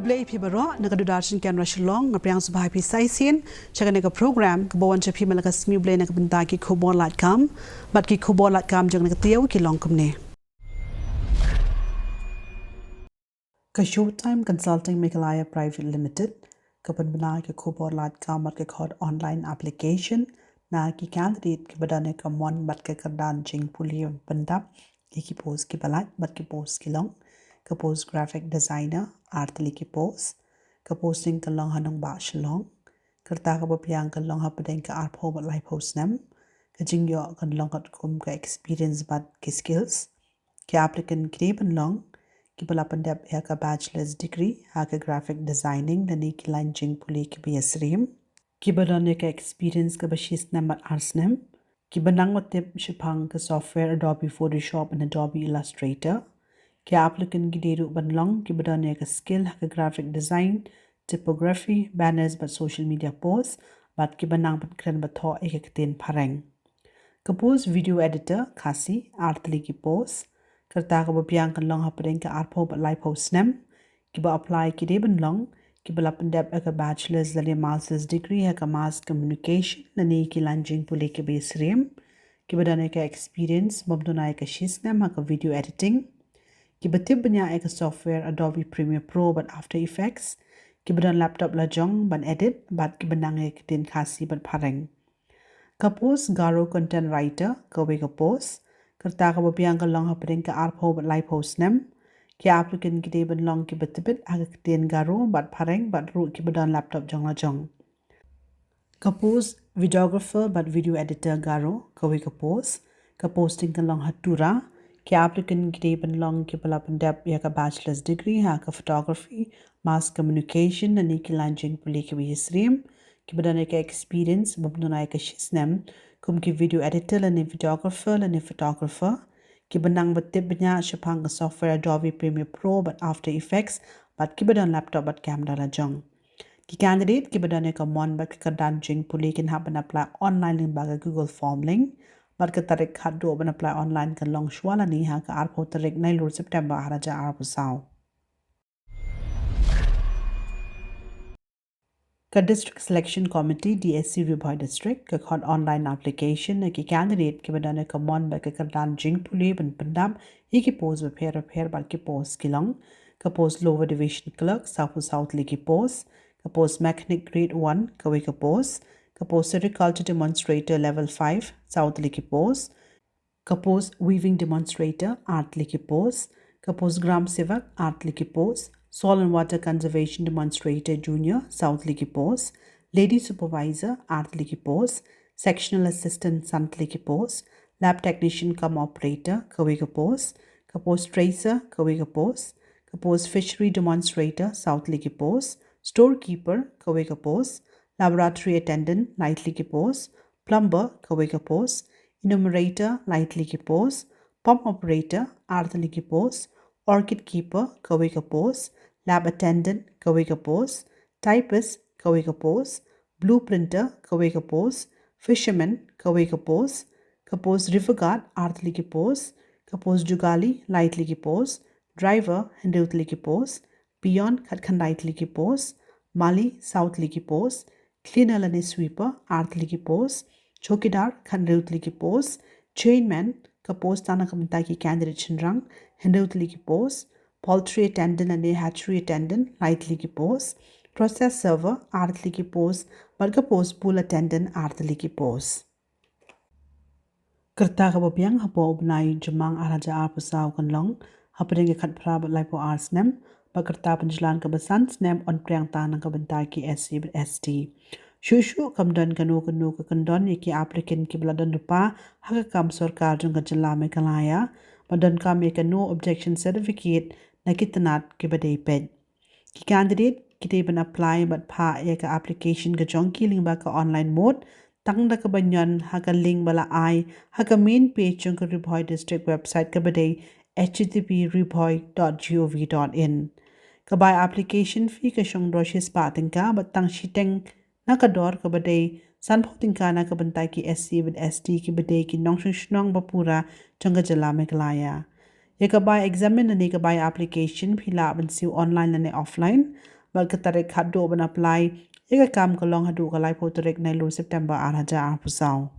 Kublai pibaro nagadudarshan camera shilong ngapriang subhai pi saisin chaganega program kabawan chapi malakas mublai nakabenta ki KHUBOR LAIT KAM bat ki KHUBOR LAIT KAM jang nagatiyaw ki long kumne ka Showtime Consulting Meghalaya Private Limited kapan bana ki KHUBOR LAIT KAM bat ka khod online application na ki candidate ki badane ka mon bat ka kardan jing puli bandap ki post ki balat bat ki post ki long ka post graphic designer artli ki post ka posting ka long hanong ba shalong kerta ka bapiang ka long hapadeng ka art ho bat live post nam ka jingyo ka long kat kum ka experience bat ki skills ki applicant ki ban long ki bala pandap ya ka bachelor's degree ha ka graphic designing dani ki line jing puli ki BSrim ki badane ka experience ka bashis nam bat arts nam ki banang watip shipang ka software Adobe Photoshop and Adobe Illustrator ki applicant gideru banlong ki badane ka skill ka graphic design typography banners but social media posts but ki banang bat kren batho ekten pharang ka post video editor khasi artli ki post karta ka bapiang kan long hapring ka arpho bat live post nam ki ba apply ki de banlong ki bala pandap ka bachelor's lale master's degree ka mass communication lani ki lanjing puli ki besrem ki badane ka experience mabdonai ka shisnam ka video editing ki batib banya ek software Adobe Premiere Pro but After Effects ki badan laptop la jong ban edit bat ki banang ek tin khasi bat pharang ka post garo content writer ka we ka post karta ka bapiang ka long hapring ka arpho bat live post nam ki applicant ki de ban long ki batibit ag tin garo bat pharang bat ru ki badan laptop jong la jong ka post videographer but video editor garo ka we ka posting ka long hatura ki applicant ki ban long ki bala pandap ya ka bachelor's degree ha ka photography mass communication ani ki lanjing puli ki bisrim ki badane ka experience babnuna ka shisnam kum ki video editor ani photographer ki banang batte banya shapang ka software Adobe Premiere Pro but After Effects but ki badan laptop but camera la jong ki candidate ki badane ka mon bat ka danjing puli kin ha ban apply online link ba Google form link but ka tarik khaddo ban apply online kan long shwala ni ha ka arpho tarik 9 September haraja arpo saw ka district selection committee DSC Ri-Bhoi district ka khod online application ki candidate ki badane ka mon ba ka kardan jing puli ban pandam ki post ba pher ba ki post ki long ka post lower division clerk south li ki post ka post mechanic grade 1 ka we ka post ka post agriculture demonstrator level 5 south liki post ka post weaving demonstrator art liki post ka post gram sevak art liki post soil and water conservation demonstrator junior south liki post lady supervisor art liki post sectional assistant sant liki post lab technician cum operator ka post tracer ka post fishery demonstrator south liki post storekeeper ka post laboratory attendant lightly ki post plumber ka post enumerator lightly ki post pump operator arthly ki post orchid keeper ka post lab attendant ka post typist ka post blueprinter ka post fisherman ka post river guard arthly ki post jugali lightly ki post driver handutly ki post beyond khatkan lightly ki post mali southly ki post cleaner lani sweeper arthly ki post chokidar khanreutli ki post chainman ka post tana kamta ki candidate chinrang handutli ki post poultry attendant and hatchery attendant lightly ki post process server arthly ki post barga post pool attendant arthly ki post kerta ka babiang hapo ubnai jumang araja apusaw kanlong hapring khat phra laipo arts nem Pakerta penjelan kebesan snap on priang tanang kebentai ki SC ST. Shushu kamdan kanu ke kendon iki applicant ki beladan lupa haka kam sorkar jung ke jela Meghalaya badan kam ke no objection certificate na kitanat ki badai ped. Ki candidate ki ban apply but pa ke application ke jong ki ling ba ka online mode tang da ke banyan haka link bala ai haka main page jung ke Ri-Bhoi district website ke badai http://ribhoi.gov.in Kabai application fee ka shong droshes pating ka batang shiteng na kador ka badai san photing ka na ka bantai ki SC with ST ki badai ki nong shnong bapura changa jala Meghalaya Yakabai examine and yakabai application phila ban siu online and offline bal katare khaddo ban apply yaka kam kalong hadu kalai photorek na lu September 2024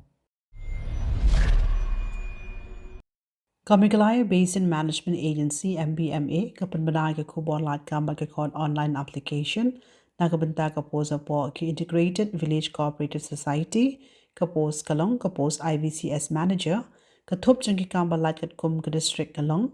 Kamikalaya Basin Management Agency MBMA kapan banai ka KHUBOR lat kambal ka kon online application na kabanta ka posa po ki Integrated Village Cooperative Society ka pos kalong ka pos IVCS manager ka thup jang ki kambal lat ka kum ka district kalong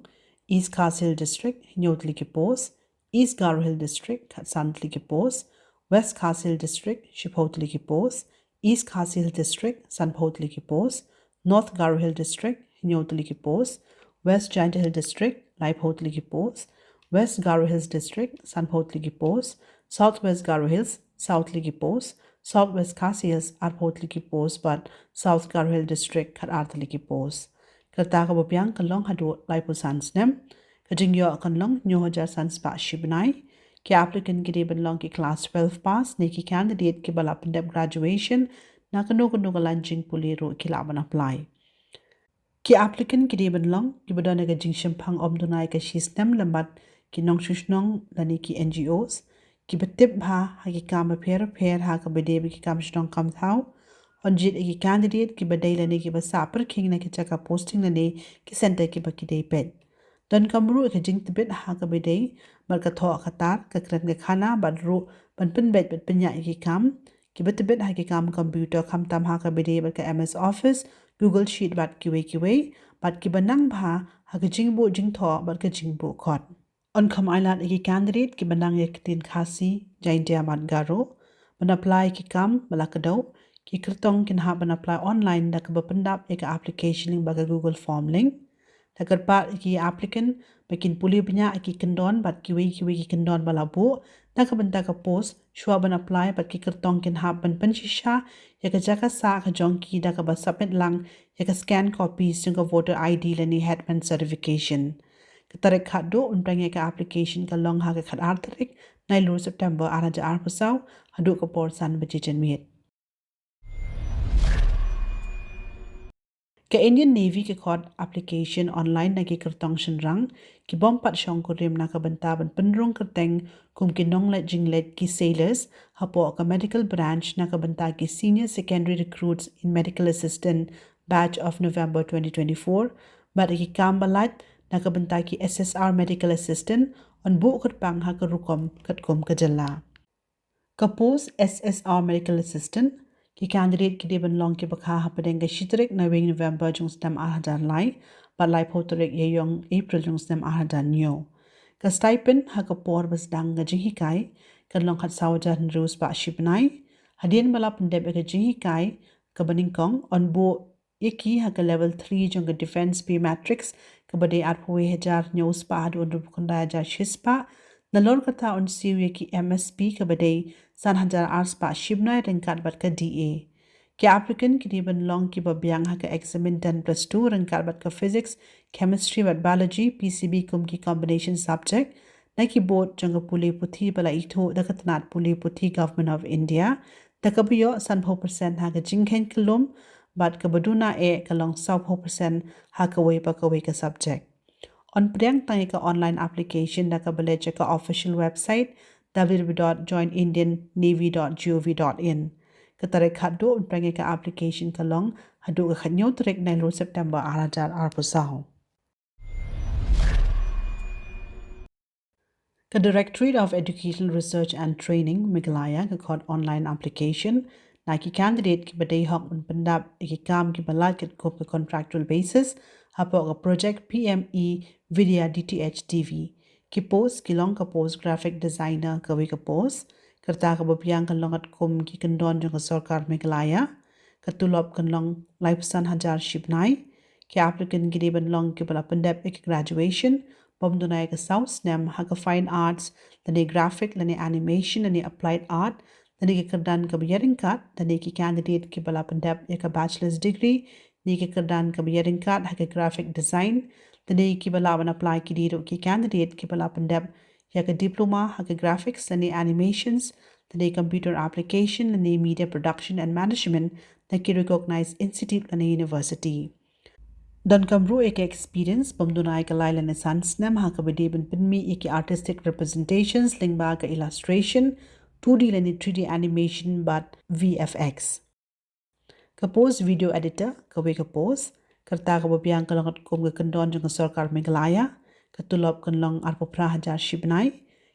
East Khas Hill District Nyotli ki pos East Garo Hill District Santli ki pos West Khas Hill District Shipotli ki pos East Khas Hill District Sanpotli ki pos North Garo Hill District Nyotli ki pos West Giant Hill District Laipotli ki pos West Garo Hills District Sanpotli ki pos Southwest Garo Hills Southli ki pos Southwest Khasi Hills Arpotli ki pos but South Garo Hill District Khat Arthli ki pos Kerta ka bopiang kalong hadu Laipo Sans nem Kajingyo kanlong Nyo Hajar Sans Pa Shibnai ki applicant ki deben long ki class 12 pass ne ki candidate ki bala pendep graduation na kano kalanjing puliro ki laban apply ki applicant ki deben long ki badana ka jingsham phang omdunai ka shistem lambat ki nong shushnon lani ki NGOs ki betip ha ki kam pher ha ka bedebe ki kam shnong kam thau onjit ki candidate ki badai lani ki basa per king na ki chaka posting lani ki center ki bakidei pet dan kamru ka jing tibet ha ka bedei mar ka tho khatar ka kran ka khana badru ban pen bet bet penya ki kam ki betibet ha ki kam computer kham tam ha ka bedei bar ka MS Office Google Sheet bat kiwe bat ki banang bha ha ka jingbu jingtho bat ka jingbu khot on kham ailat ki candidate ki banang ek tin khasi jaintia mat garo ban apply ki kam balakado ki kertong kin ha ban apply online da ka bapandap ek application link ba Google form link takar pa ki applicant bakin puli punya ki kendon bat kiwe ki kendon balabu da ka banta ka post shwa ban apply bat ki kertong kin ha ban panshisha ya ka jaka sa ka jonki da ka ba submit lang ya ka scan copies jung ka voter ID lani headman certification ka tarek khado untang ya ka application ka long ha ka khat artarik nai lu September araja arpasaw hadu ka por san baji janmiet Ka Indian Navy ke khod application online na ki kertong shenrang ki bom pat shong ko rim na ka banta ban penrong kerteng kum ki nong let jinglet ki sailors hapo ka medical branch na ka banta ki senior secondary recruits in medical assistant batch of November 2024 bat ki kambalat na ka banta ki SSR medical assistant on bu pang ha ka rukom katkom ka jalla ka post SSR medical assistant ki candidate ki deben long ki bakha hapadeng ga shitrik na wing November jung stem 2000 but lai photorek ye yong April jung stem 2000 nyo ka stipend ha ka por bas dang ga jing hikai ka long khat sawajan rus ba shipnai hadien bala pendeb ga jing hikai ka baning kong on bo yeki ha ka level 3 jung ga defense p matrix ka bade at pwe hajar nyo spa adu on kunda ja shispa na lor kata on siu ki MSP ka bade san hajar ars pa shibnai rengkat bat ka DA ki applicant ki diban long ki babyang ha ka examine 10+2 rengkat bat ka physics chemistry bat biology PCB kum ki combination subject na ki board jang puli puthi bala itho da katnat puli puthi government of India da ka biyo san 4% ha ka jingkhen kilom bat ka baduna e ka long 4% ha ka we pa ka we ka subject on priang tang ka online application da ka bale check ka official website www.joinindiannavy.gov.in katare khaddo priang ka application ka long hadu ka khanyo trek na lo September arajar arpusaw ka Directorate of Educational Research and Training Meghalaya ka khod online application na ki candidate ki badai hok pandap ki kam ki balat ki ko contractual basis hapo ka project PME Vidya DTH TV ki post ki long ka post graphic designer ka we ka post kerta ka bapiang kan longat kum ki kendon jong ka sarkar Meghalaya ka tulop kan long lifesan hajar shibnai ki applicant ki diban long ki bala pandap ek graduation bom dunai ka south snem ha ka fine arts lani graphic lani animation lani applied art lani ki kerdan ka biyaring kat lani ki candidate ki bala pandap ek bachelor's degree ni ki kerdan ka biyaring kat ha ka graphic design lani ki bala ban apply ki diro ki candidate ki bala pandap ek diploma ha ka graphics lani animations lani computer application lani media production and management na ki recognized institute lani university Don kamru eke experience bamdunai ka laila ne sansnem ha ka bede ben pinmi eke artistic representations lingba ka illustration 2D lani 3D animation but VFX. Kapos video editor ka we kapos karta ka babiang ka langat kum ka kandon jang sarkar Meghalaya ka tulop kan long arpo prahajar shibnai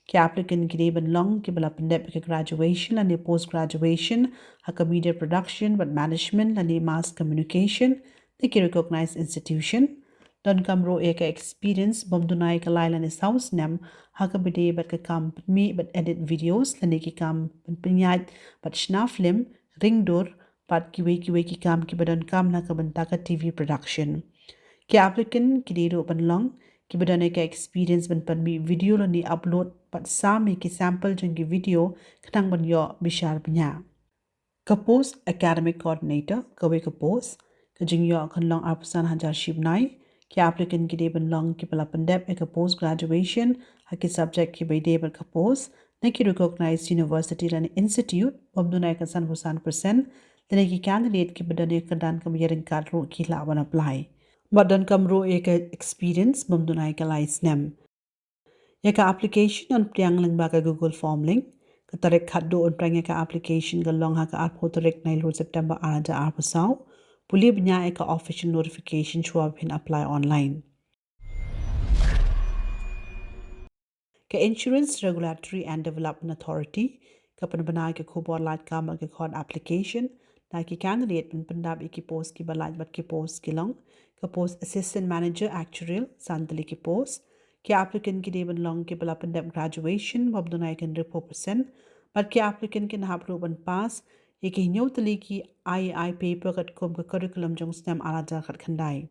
ki applicant ki ben long ki bala pendep ka graduation and post graduation ha ka media production but management and mass communication the ki recognized institution don kamro eka experience bomdunai ka lailan is house nem ha ka bede bat ka kam me but edit videos lani ki kam pinyat but shna film ringdur pat kiwe ki kam ki badan kam na ka banta ka TV production ki applicant ki dero ban long ki badan eka experience ban pan mi video lani upload pat sami ki sample jang ki video katang ban yo bishar bnya kapos academic coordinator kawe kapos ka jing yo kan long arpusan hajar shibnai ki applicant ki deben long ki pala pandep eka post graduation ha ki subject ki bayde ber kapos na ki recognized university and institute bomdunai ka san busan percent then ki candidate ki badane ka dan kam yering kadro ki lawan apply badan kamro eka experience bomdunai ka license yaka application on priang lang ba ka Google form link katarek khaddo on priang yaka application ga long ha ka arpo tarek 9 September anaja arpo saw puli bnya eka official notification chua pin apply online ka insurance regulatory and development authority ka panbana ka KHUBOR LAIT KAM ka khod application na ki candidate pin pandab ki post ki balaj bat ki post ki long ka post assistant manager actuarial sandali ki post ki applicant ki deben long ki bala pandab graduation wabdunai kan 4% but ki applicant kin hapro ban pass ki nyotali ki II paper kat kom ka curriculum jong stem alaja kat khandai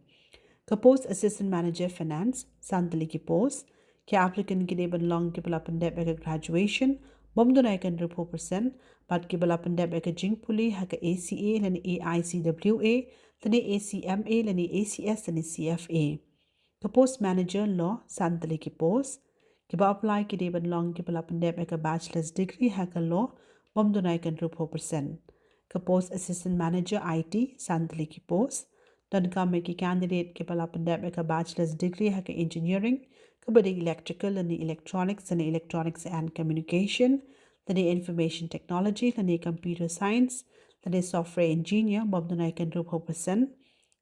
ka post assistant manager finance sandali ki post ki applicant ki deben long ki bala pandab ka graduation bomdunai kan 4% but ki bala pandab ka jingpuli ha ka ACA lani AICWA lani ACMA lani ACS lani CFA ka post manager law santali ki post ki ba apply ki deben long ki bala pandab ka bachelor's degree ha ka law bomdunai kan 4% ka post assistant manager IT santali ki post dan ka me ki candidate ki bala pandab ka bachelor's degree ha ka engineering ka bade electrical and electronics and communication lani information technology lani computer science lani software engineer bomdunai kan 4%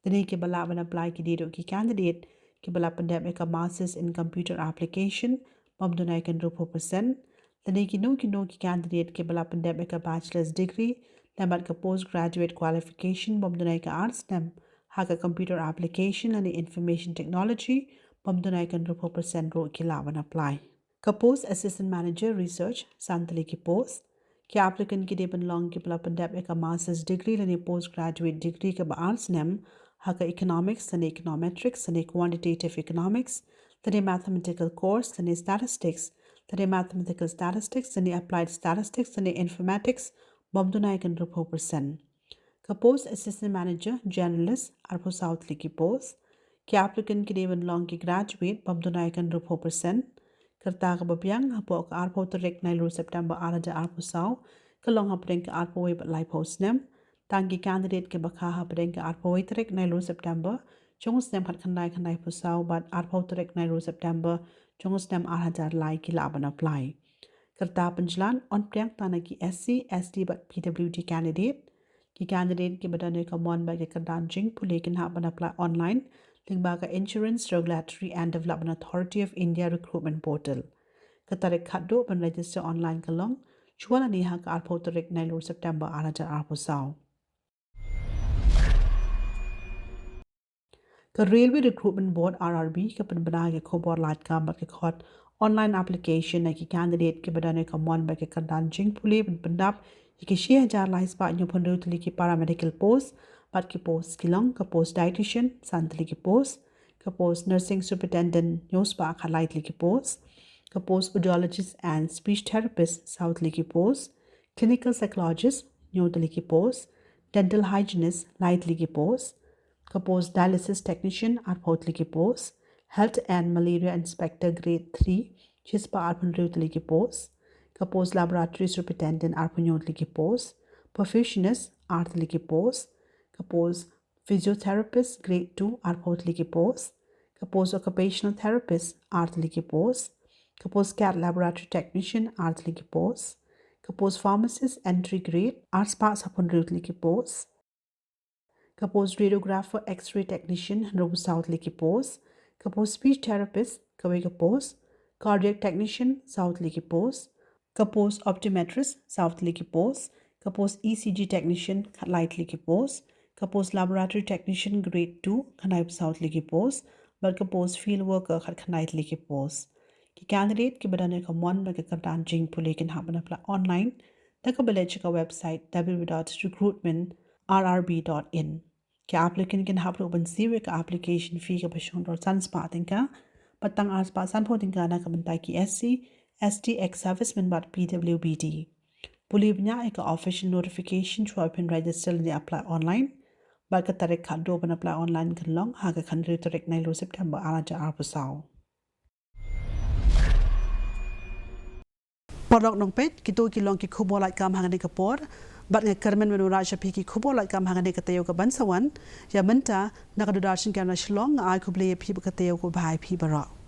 lani ki bala ban apply ki dedo ki candidate ki bala pandab ka masters in computer application bomdunai kan 4% lani ki no ki candidate ki bala pandab ka bachelor's degree namat ka postgraduate qualification bomdunai ka arts nam ha ka computer application lani information technology bomdunai kan 4% ro ki lawan apply ka post assistant manager research santali ki post ki applicant ki deben long ki bala pandab ka master's degree lani postgraduate degree ka arts nam ha ka economics and econometrics and quantitative economics the mathematical course and statistics the mathematical statistics and applied statistics and informatics bomdunai kan 4% ka post assistant manager journalist arpo south liki post ki applicant ki deben long ki graduate bomdunai kan 4% karta ka babyang hapo ka arpo tarek 9 September araja arpo saw ka long hapren ka arpo we but live post nem tangi candidate ke bakha hapren ka arpo we tarek 9 September chong stem khat khandai po saw but arpo tarek 9 September chong stem araja lai ki laban apply karta panjlan on priang tana ki SC ST but PWD candidate ki candidate ki badane ka mon ba ke kadan jing pulekin ha ban apply online link ba ka insurance regulatory and development authority of India recruitment portal katare khaddo ban register online ka long chwala ni ha ka arpo tarek 9 September araja arpo saw ka railway recruitment board RRB ka pan bana ke KHUBOR LAIT KAM ke khot online application na ki candidate ke badane ka mon ba ke kadan jing pule ban pandap ki 6000 lais pa nyo phon rutli ki paramedical post pat ki post ki long ka post dietitian santli ki post ka post nursing superintendent news pa khalai ki post ka post audiologist and speech therapist south ki post clinical psychologist new ki post dental hygienist light ki post ka post dialysis technician arpot ki post health and malaria inspector grade 3 chispa arpon rutli ki post ka post laboratory superintendent arpon ki post perfusionist arthli ki post ka post Physiotherapist grade 2 arpotli ki post. Kapos occupational therapist artli ki post. Kapos cat laboratory technician artli ki post. Kapos pharmacist entry grade arts parts upon rutli ki post. Kapos radiographer x-ray technician robo southli ki post. Kapos speech therapist kawe ka post. Cardiac technician southli ki post. Kapos optometrist southli ki post. Kapos ECG technician lightly ki post. Kapos laboratory technician grade 2 khanai southli ki post. But kapos field worker khanai ki post. Ki candidate ki badane ka mon ba ka katan jing puli kin haban apply online. Da ka balej ka website www.recruitmentrrb.in. Ki applicant kin haplo ban siwe ka application fee ka bashon or sans patin ka. Patang ars pa san podin ka na ka bantai ki SC ST ex serviceman but PWBD. Pulibnya ika official notification to open register ni apply online. Baka tarik kado ban apply online kan long haga kan tarik 9 September araja arpusao. Podok nong pet kito kilong ki KHUBOR LAIT KAM hangani kapor bat nga kermen menuraja pi ki KHUBOR LAIT KAM hangani katayo ka bansawan ya menta nakadudarshin kana shlong ay kuble pi katayo ko bahay pi barak.